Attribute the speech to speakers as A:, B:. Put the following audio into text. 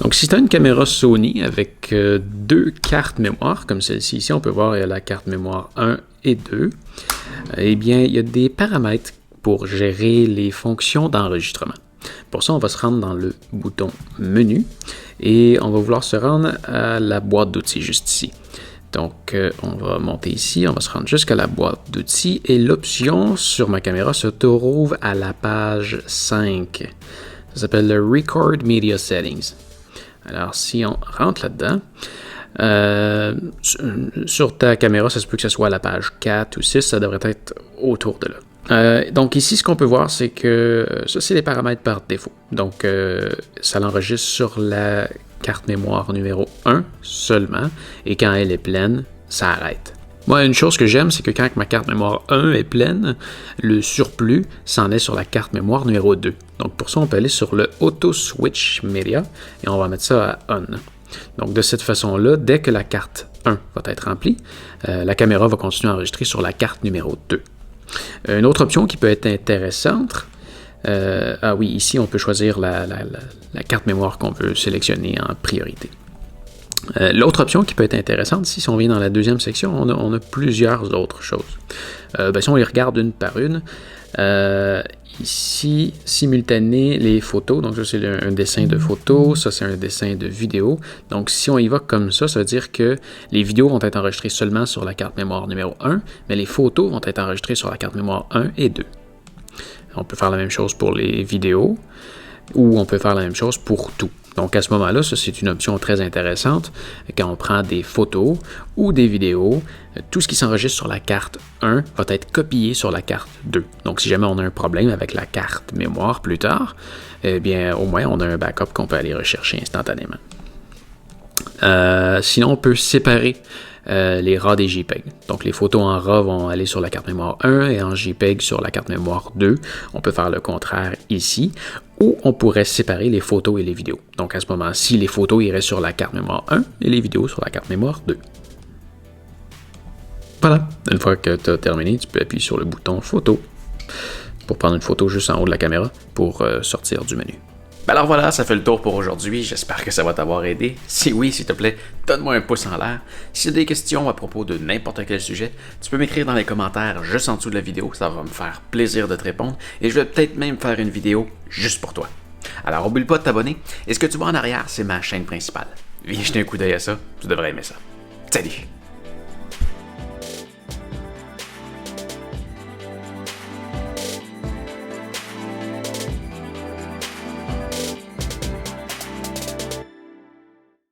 A: Donc, si tu as une caméra Sony avec deux cartes mémoire, comme celle-ci ici, on peut voir il y a la carte mémoire 1 et 2, eh bien, il y a des paramètres pour gérer les fonctions d'enregistrement. Pour ça, on va se rendre dans le bouton Menu et on va vouloir se rendre à la boîte d'outils juste ici. Donc, on va monter ici, on va se rendre jusqu'à la boîte d'outils et l'option sur ma caméra se trouve à la page 5. Ça s'appelle le Record Media Settings. Alors, si on rentre là-dedans, sur ta caméra, ça se peut que ce soit à la page 4 ou 6, ça devrait être autour de là. Donc ici, ce qu'on peut voir, c'est que ça, c'est les paramètres par défaut. Donc, ça l'enregistre sur la carte mémoire numéro 1 seulement, et quand elle est pleine, ça arrête. Moi, une chose que j'aime, c'est que quand ma carte mémoire 1 est pleine, le surplus s'en est sur la carte mémoire numéro 2. Donc pour ça, on peut aller sur le Auto Switch Media, et on va mettre ça à On. Donc de cette façon-là, dès que la carte 1 va être remplie, la caméra va continuer à enregistrer sur la carte numéro 2. Une autre option qui peut être intéressante, oui, ici on peut choisir la carte mémoire qu'on veut sélectionner en priorité. L'autre option qui peut être intéressante, si on vient dans la deuxième section, on a plusieurs autres choses. Si on les regarde une par une, ici, simultaner les photos, donc ça c'est un dessin de photo, ça c'est un dessin de vidéo. Donc si on y va comme ça veut dire que les vidéos vont être enregistrées seulement sur la carte mémoire numéro 1, mais les photos vont être enregistrées sur la carte mémoire 1 et 2. On peut faire la même chose pour les vidéos, ou on peut faire la même chose pour tout. Donc à ce moment-là, ça c'est une option très intéressante. Quand on prend des photos ou des vidéos, tout ce qui s'enregistre sur la carte 1 va être copié sur la carte 2. Donc si jamais on a un problème avec la carte mémoire plus tard, eh bien au moins on a un backup qu'on peut aller rechercher instantanément. Sinon, on peut séparer les RAW des JPEG. Donc les photos en RAW vont aller sur la carte mémoire 1 et en JPEG sur la carte mémoire 2. On peut faire le contraire ici. Ou on pourrait séparer les photos et les vidéos. Donc à ce moment-ci, les photos iraient sur la carte mémoire 1 et les vidéos sur la carte mémoire 2. Voilà. Une fois que tu as terminé, tu peux appuyer sur le bouton photo pour prendre une photo juste en haut de la caméra pour sortir du menu.
B: Alors voilà, ça fait le tour pour aujourd'hui. J'espère que ça va t'avoir aidé. Si oui, s'il te plaît, donne-moi un pouce en l'air. Si tu as des questions à propos de n'importe quel sujet, tu peux m'écrire dans les commentaires juste en dessous de la vidéo. Ça va me faire plaisir de te répondre. Et je vais peut-être même faire une vidéo juste pour toi. Alors, oublie pas de t'abonner. Et ce que tu vois en arrière, c'est ma chaîne principale. Viens jeter un coup d'œil à ça. Tu devrais aimer ça. Salut!